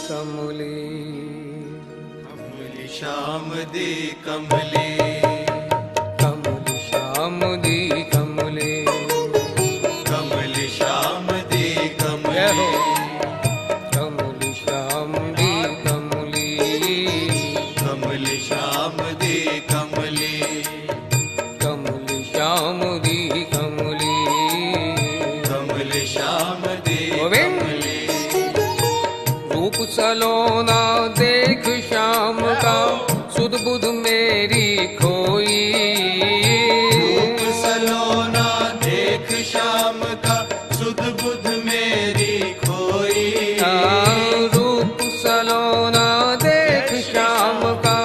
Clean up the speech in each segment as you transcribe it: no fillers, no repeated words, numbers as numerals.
कमली कमली श्याम दी कमली कमली श्याम दी कमली कमली श्याम दी जय हो। कमली कमली श्याम दी कमली कमली श्याम दी कमली कमली श्याम दी कमली कमली श्याम दी गोविंद। कमली रूप सलोना देख श्याम का सुध बुध मेरी खोई। रूप सलोना देख श्याम का सुध बुध मेरी खोई। रूप सलोना देख श्याम का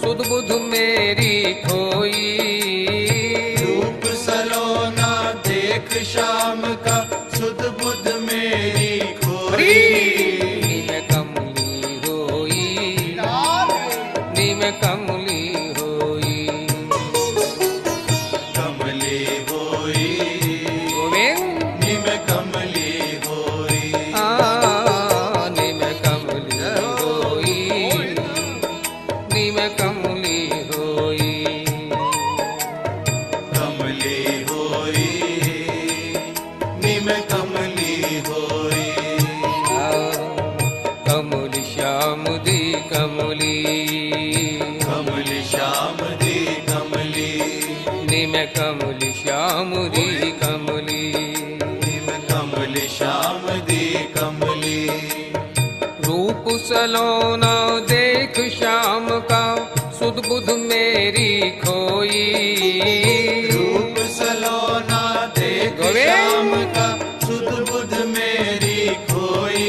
सुध बुध मेरी खोई। रूप सलोना देख श्याम का सुध बुध मेरी खोई। नीम कमली होई नीम कमली होई कमली होई गोविंद। निम कमली होई। नीम कमली होई नीम कमली होई कमली होई निम कमली होई। कमली श्याम दी कमली कमली श्याम दी कमली नीम कमली श्याम दी कमली निम कमली श्याम दी कमली। रूप सलोना देख श्याम का सुध बुध मेरी खोई। रूप सलोना देख गोविंद। श्याम का सुध बुध मेरी खोई।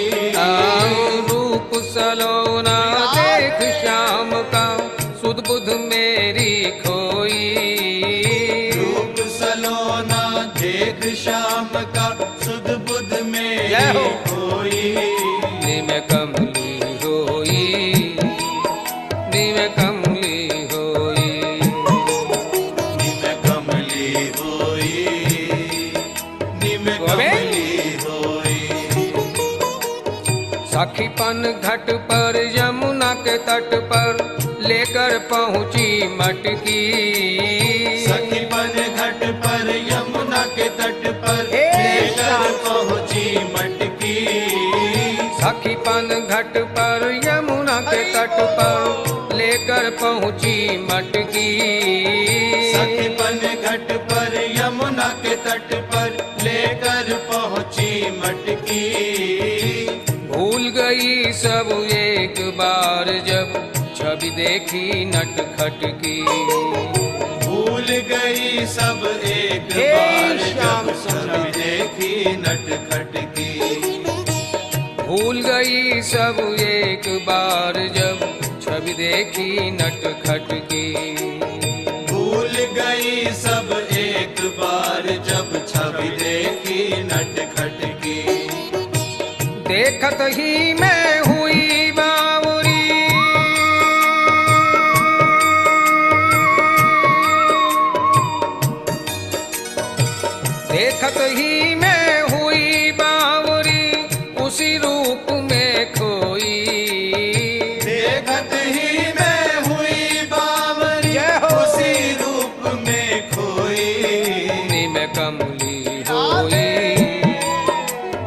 रूप सलोना देख श्याम का सुध बुध मेरी खोई। रूप सलोना देख श्याम का सुध बुध जय मेरी हो। खोई। नीम कमली होई नीम कमली होई निम कमली होई निम कमली होई। साखीपन घाट पर यमुना के तट पर लेकर पहुंची मटकी। सखीपन घाट पर यमुना के तट पर हे लेकर श्याम। पहुंची मटकी। साखीपन घाट पर यमुना के तट पर लेकर पहुंची मटकी। सखीपन घाट पर यमुना के तट पर लेकर पहुंची मटकी। भूल गई सब एक बार जब छवि देखी नटखट की। भूल गई सब एक हे बार श्याम जब छवि देखी नटखट की। भूल गई सब एक बार जब छवि देखी नटखट की। भूल गई सब एक बार जब छवि देखी नटखट की। देखत ही मैं हुई बावरी देखत ही मैं हुई बावरी उसी रूप में खोई। देखत ही मैं हुई बावरी जय हो। उसी रूप में खोई। नीम कमली होई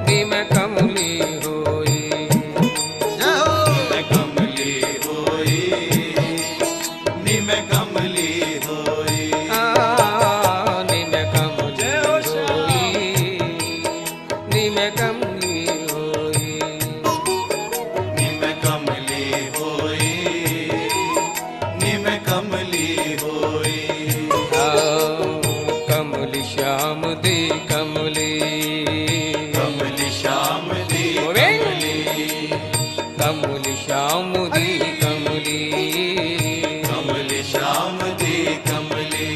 नीम कमली होई निम कमली होई निम कमली होई। नीम कमली होई नीम कमली होई निम कमली होई निम कमली होई। कमली श्याम दी कमली कमली श्याम दी गोविंद। कमली कमली श्याम दी कमली कमली श्याम दी कमली।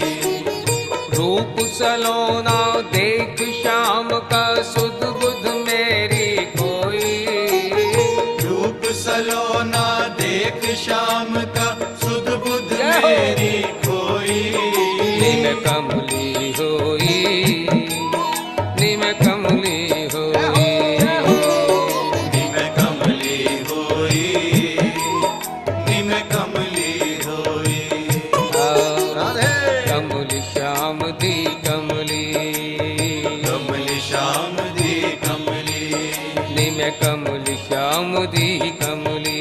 रूप सलोना देख श्याम का सुध बुध मेरी कोई। रूप सलोना देख श्याम का सुध बुध जय हो। मेरी खोई। नीम कमली होई नीम कमली होई निम कमली होई दी कमली, कमली श्याम दी कमली, निम कमली श्याम दी कमली,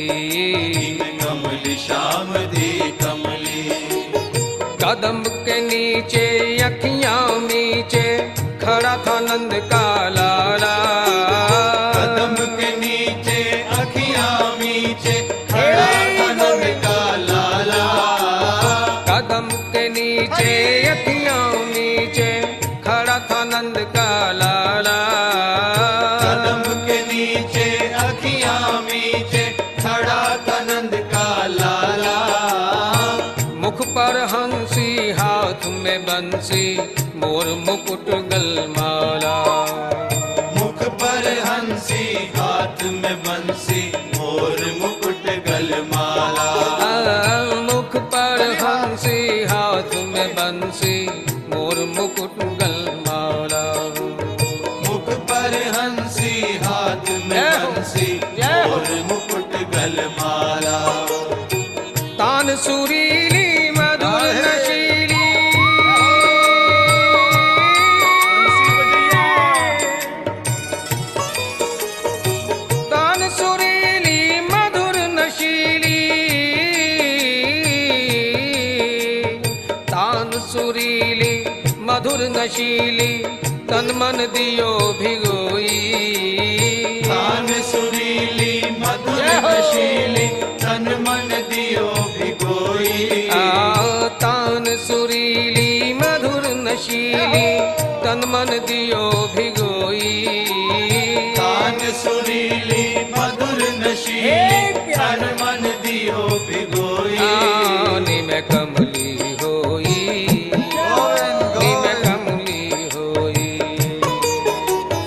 कमली श्याम दी कमली। कदम के नीचे अखियां मीचे खड़ा था नंद का लाला, कदम के नीचे अखियां मीचे खड़ा था नंद का लाला, कदम के नीचे अखियां नीचे खड़ा था नंद का लाला, कदम के नीचे अखियां मीचे खड़ा था नंद का लाला। मुख पर हंसी हाथ में बंसी मोर मुकुट गलमाला, मुख पर हंसी हाथ में बंसी मोर मुकुट गलमाला, मुख पर हंसी हाथ में बंसी मोर मुकुट गलमाला, मुख पर हंसी हाथ में बंसी मोर मुकुट गलमाला। तान सुरीली मधुर नशीली, तान सुरीली मधुर नशीली, तान सुरीली मधुर नशीली तन मन दियो भिगोई, तान सुरीली मधुर नशीली तन मन दियो भिगोई, तान सुरीली मधुर नशीली तन मन दियो भिगोई, तान सुरीली मधुर नशीली तन मन दियो भिगोई। निम कमली होई, निम कमली होई,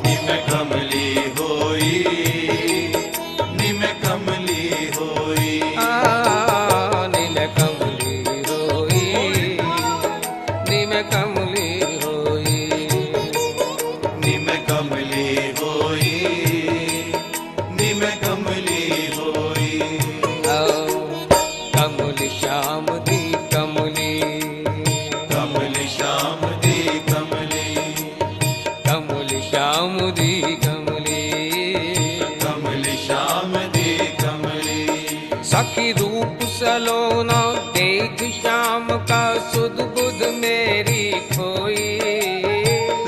निम कमली होई, निम कमली होई, निम कमली होई, निम कमली होई, निम कमली होई, निम कमली होई। कमल श्याम दी कमली, कमली श्याम दी कमली, कमल श्याम दी कमली, कमली श्याम दी कमली। सखी रूप सलोना देख श्याम का सुध बुध मेरी खोई,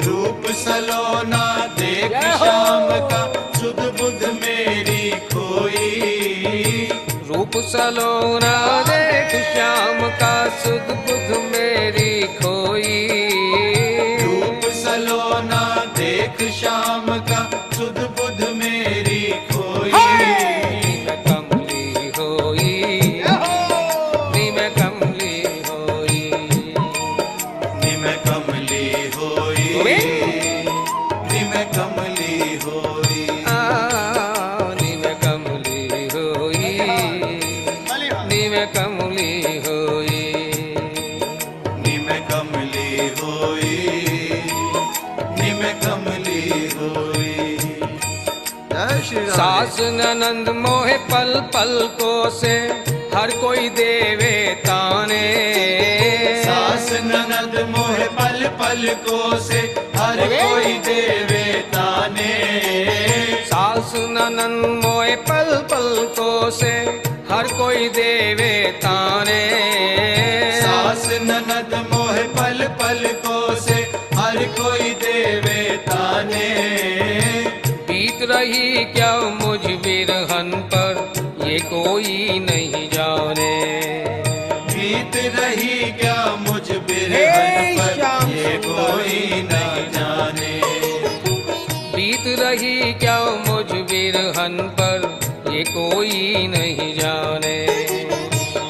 रूप सलोना देख श्याम का सुध बुध मेरी खोई, रूप सलोना देख श्याम का सुध बुध मेरी खोई, रूप सलोना देख श्याम का सुध बुध मेरी खोई। निम कमली होई, निम कमली होई, निम कमली होई, निम कमली होई, निम कमली होई, निम कमली होई, निम कमली होई, निम कमली होई। सास ननंद मोहे पल पल को से हर कोई देवे ताने, सास ननद मोह पल पल को से हर कोई देवे ताने, सास ननंद मोहे पल पल को से हर कोई देवे ताने, सास ननद मोह पल पल को से हर कोई देवे ताने। बीत रही क्या मुझ बिरहन पर ये कोई नहीं जाने, बीत रही क्या मुझ बिरहन पर ये कोई नहीं जाने, बीत रही क्या मुझ बिरहन पर ये कोई नहीं जाने,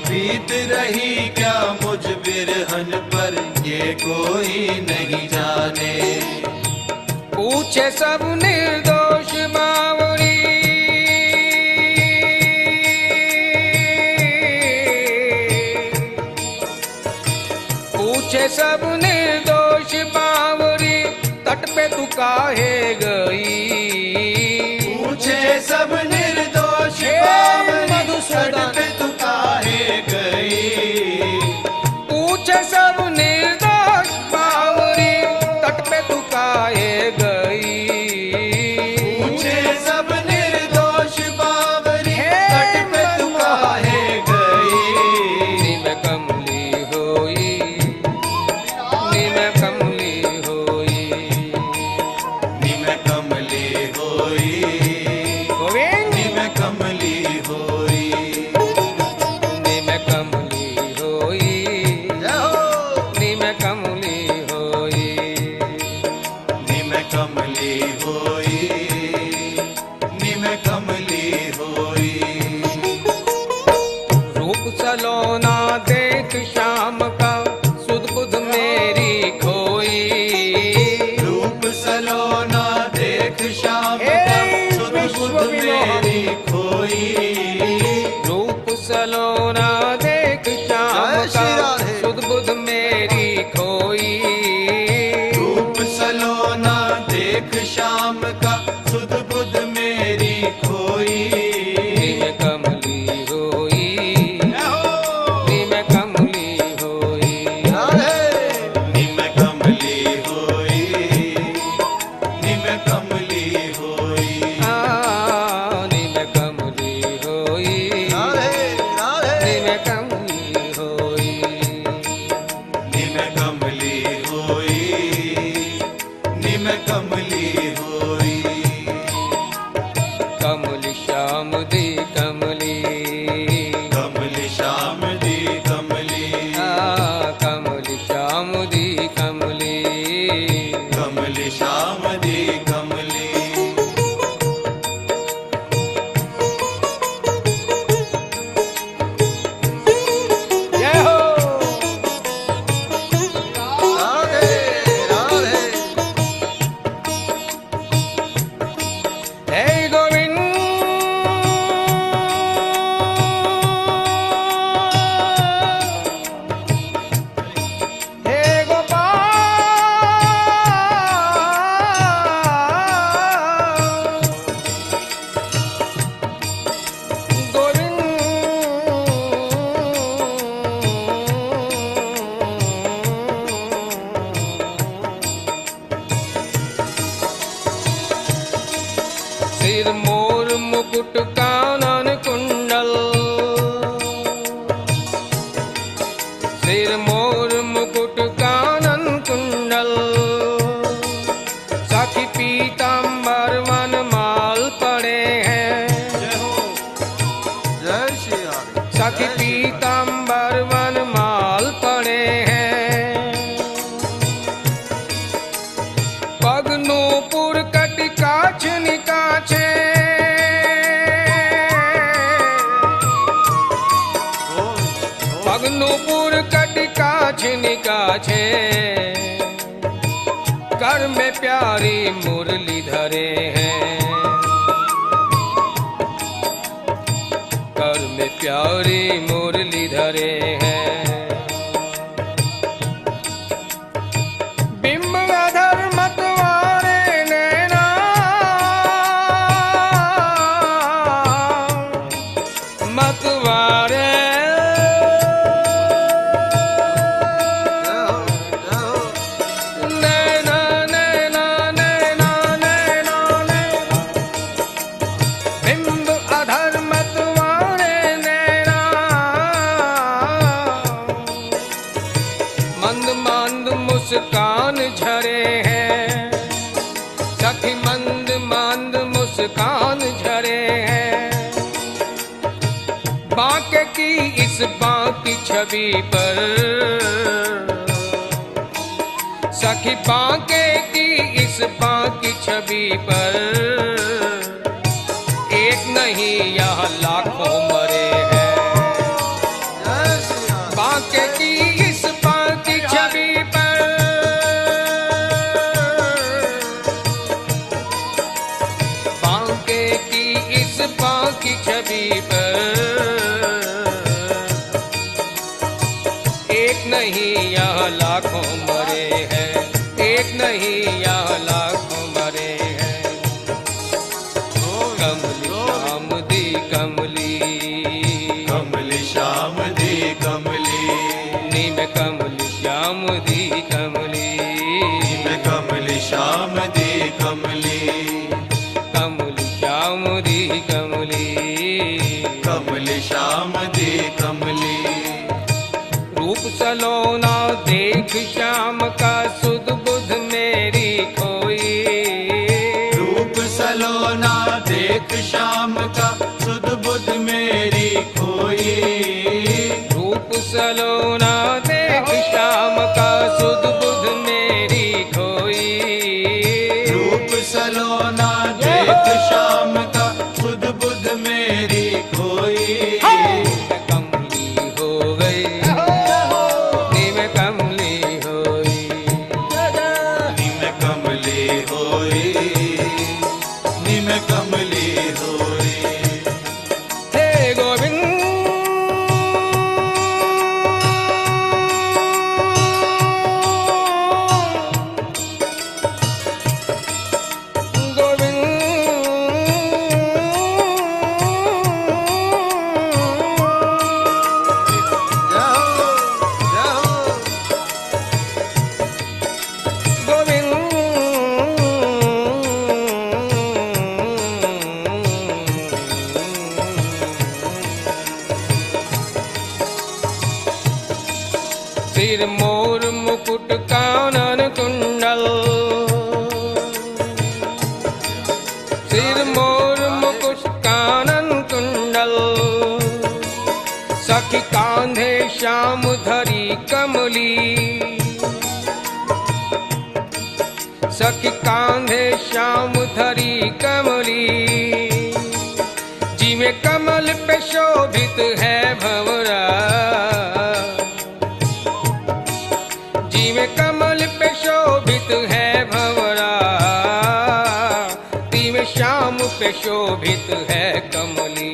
बीत रही क्या मुझ बिरहन पर ये कोई नहीं जाने। पूछे सब निर्दोष बावरी, पूछे सब निर्दोष बावरी तट पे तू काहे गई, पूछे सब निर्दोष मधुसूदन पे तू काहे गई, पूछे सब निर्दोष बावरी मोर मुकुट कानन कुंडल, सखी पीतांबर वनमाल पड़े हैं। जय हो, जय श्री हरि। सखी पीतांबर वनमाल पड़े हैं। पग नूपुर कटि काछ निकाछे, पग नूपुर कटि काछ निकाछे, कर में प्यारी मुरली धरे हैं। कर में प्यारी मुरली धरे हैं। बिंब अधर मतवारे नैना, मतवारे नैना नैना नैना नैना नैना, बिंब अधर मतवारे नैना, मंद मंद मुस्कान झरे हैं। सखी मंद मंद मुस्कान झरे हैं। बांके की इस बांकी छवि पर, सखी बांके की इस बांकी छवि पर, एक नहीं यहाँ लाखों मरे हैं। बांके की इस बांकी छवि पर, बांके की इस बांकी छवि पर, एक नहीं यहाँ लाखों मरे हैं। एक नहीं यहाँ लाखों मरे हैं। कमली श्याम दी कमली, कमली श्याम दी कमली, नीम कमली श्याम दी कमली, मैं कमली श्याम दी कमली, कमली श्याम दी कमली, कमली श्याम दी कमली। रूप सलोना देख श्याम का, सुध बुध मेरी खोई। रूप सलोना देख श्याम का, सुध बुध मेरी खोई। रूप सलोना देख श्याम का, सुध बुध मेरी खोई। रूप सलोना देख श्याम का, सुध बुध मेरी खोई। कमली हो गई, नीम कमली होई। निम कमली होई, निम कमली होई। हे गोविंद सिर मोर मुकुट कानन कुंडल, सिर मोर मुकुट कानन कुंडल, सखी कांधे श्याम धरी कमली, सखी कांधे श्याम धरी कमली, जिमे कमल पे शोभित है भंवरा, जिमे कमल पे शोभित है भंवरा, तिमे श्याम पे शोभित है कमली,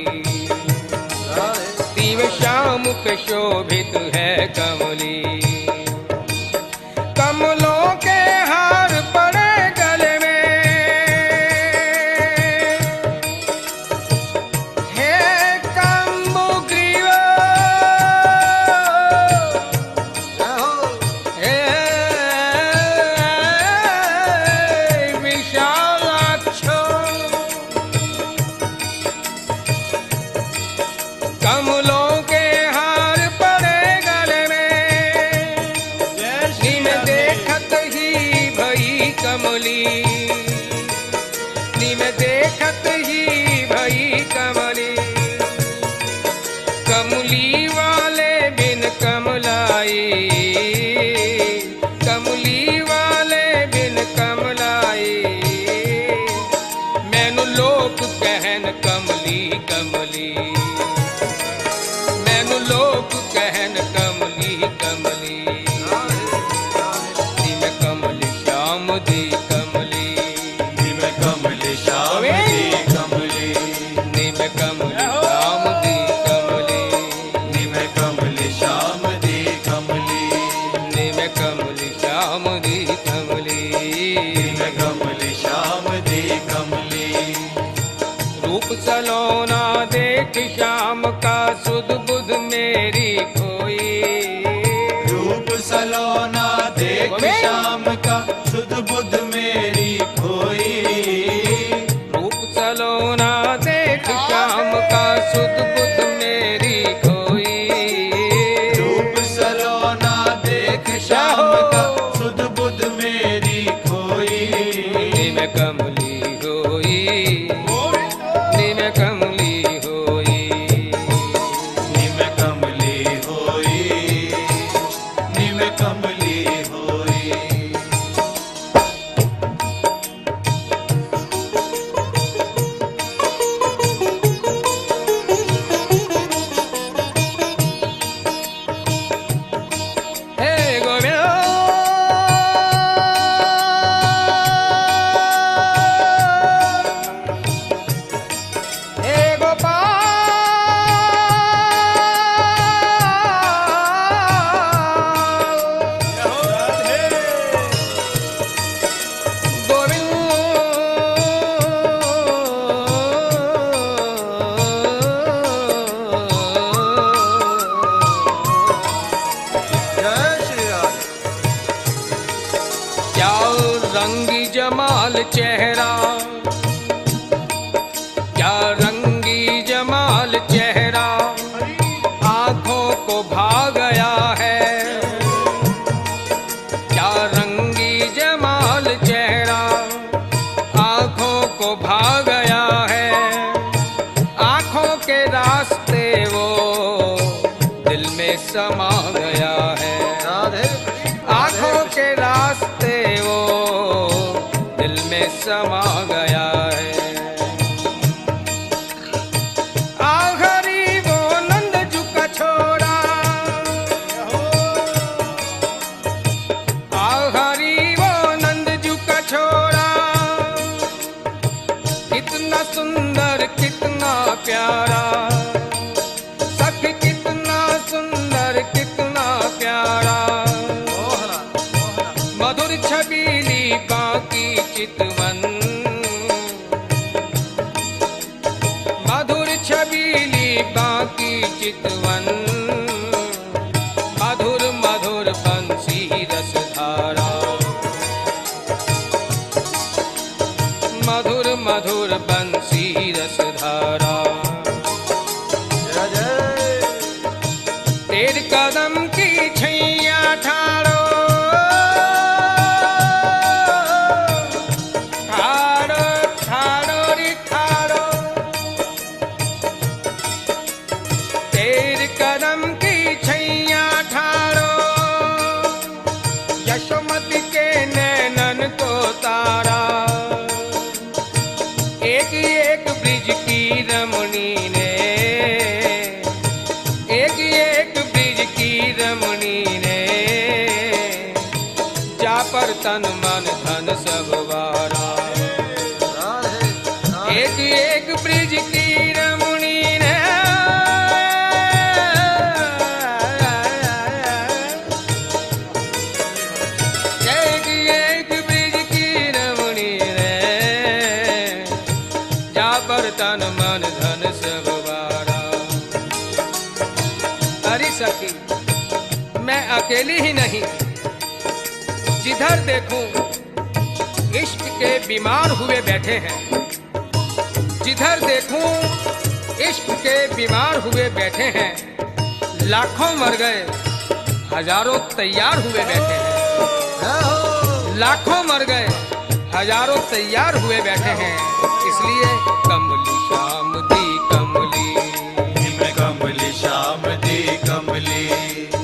तिमे श्याम पे शोभित है कमली। कमलों के हार पड़े गले में, हे कम्बुग्रीव, हे विशालाक्ष, कमलों के हार पड़े गले में, कमली, निम देखत ही भई कमली। कमली वाले बिन कमलाई, कमली वाले बिन कमलाई। मैनू लोक कहन कमली कमली, मैनू लोक कहन कमली कमली। निम कमल श्याम दी कमली, निम कमल श्याम दी कमली, निम कमल श्याम दी कमली, निम कमल श्याम दी कमली, निम कमल श्याम दी कमली। निम कमल श्याम दी कमली। रूप सलोना देख श्याम का सुध बुध मेरी खोई। रूप सलोना देख श्याम का सुध बुध मेरी खोई। रूप सलोना देख श्याम का सुध बुध मेरी खोई। रूप सलोना देख श्याम का सुध बुध मेरी खोई। निम कमली होई, निम कमली होई। निम कमली होई, निम कमली होई। हे गोविंद, हे जय श्री राम। क्या रंगी जमाल चेहरा, क्या रंगी जमाल चेहरा आंखों को भा गया है। क्या रंगी जमाल चेहरा आंखों को भा गया है। आंखों के रास्ते वो दिल में समा गया है। आंखों के रास्ते वो दिल में समा गया है। आखरी वो नंद जू का छोड़ा, आखरी वो नंद जू का छोड़ा। कितना सुंदर कितना प्यारा, सखी कितना सुंदर कितना प्यारा। मधुर छबीली बाकी चितवन, मधुर छबीली बाकी चितवन। मधुर मधुर बंसी रसधारा, मधुर मधुर बंसी रसधारा। जय जय। तेरे कदम की छैया ठाड़ो, ठाड़ो ठाड़ो रे ठाड़ो। तेरे कदम की छैया ठाड़ो, यशोमती के नैनन को तारा। एक एक ब्रिज की रमणी ने, एक एक ब्रिज की रमणी ने। जा पर तन मन धन सब वारा। एक एक ब्रिज की रमणी ने। एक एक ब्रिज की रमणी ने। जा पर तन मन धन सब वारा। अरे सखी, मैं अकेली ही नहीं, जिधर देखूं इश्क के बीमार हुए बैठे हैं। जिधर देखूं इश्क के बीमार हुए बैठे हैं। लाखों मर गए, हजारों तैयार हुए बैठे हैं। लाखों मर गए, हजारों तैयार हुए बैठे हैं, इसलिए कमली श्याम दी कमली, निम कमली श्याम दी कमली,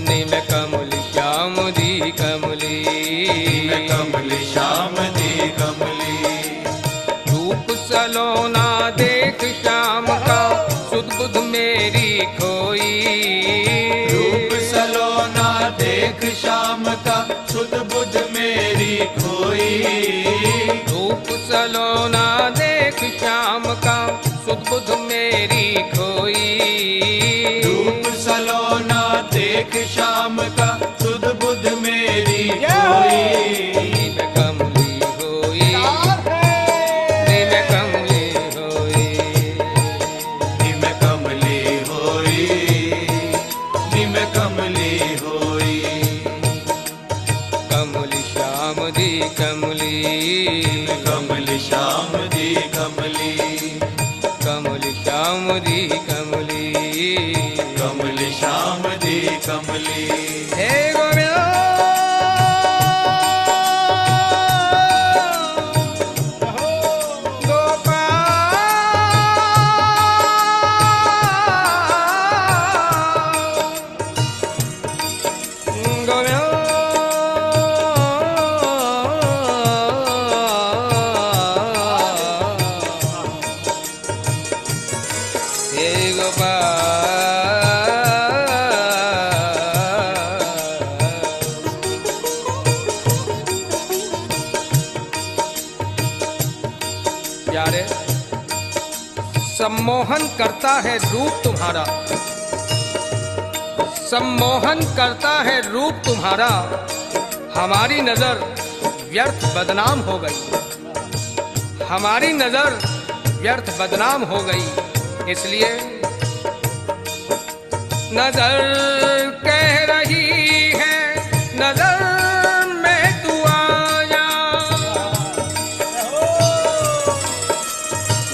निम कमली श्याम दी कमली, निम कमली श्याम दी कमली। रूप सलोना देख श्याम का सुध बुध मेरी खोई, रूप सलोना देख श्याम का सुध बुध मेरी खोई, रूप सलोना देख श्याम का सुध बुध मेरी खोई, रूप सलोना देख श्याम का सुध बुध मेरी खोई। निम कमली होई, निम कमली होई, निम कमली होई, निम कमली होई। कमली श्याम दी कमली, कमली श्याम दी कमली, कमली श्याम दी कमली, कमली श्याम दी कमली। हे गोविंद प्यारे, सम्मोहन करता है रूप तुम्हारा, सम्मोहन करता है रूप तुम्हारा, हमारी नजर व्यर्थ बदनाम हो गई, हमारी नजर व्यर्थ बदनाम हो गई, इसलिए नजर कह रही है, नजर में तू आया,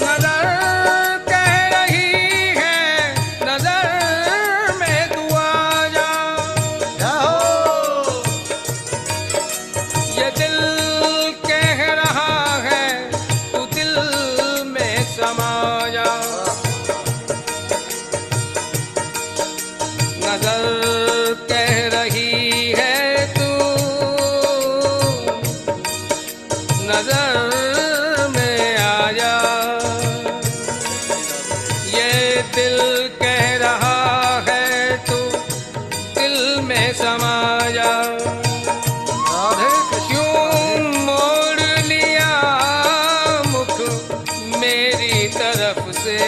नजर कह रही है, नजर में तू आया, ये दिल कह रहा है, तू दिल में समा जा, नजर कह रही है, तू नजर में आ जा, ये दिल कह रहा है, तू दिल में समा जा। क्यों मोड़ लिया मुख मेरी तरफ से,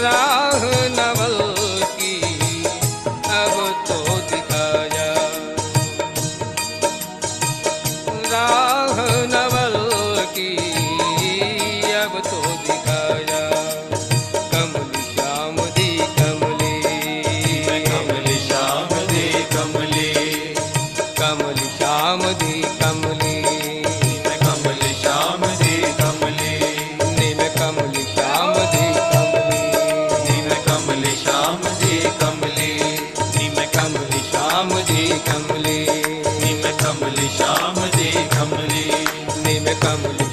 राह नवल की अब तो दिखा जा, राह नवल की अब तो दिखा जा। कमली श्याम दी कमली, कमली श्याम दी कमली, कमली श्याम दी कमली, कमली श्याम दी कमली, निम कमली श्याम दी कमली, निम कमली श्याम दी कमली, निम कमली श्याम दी कमली, निम कमली श्याम दी कमली, निम कमली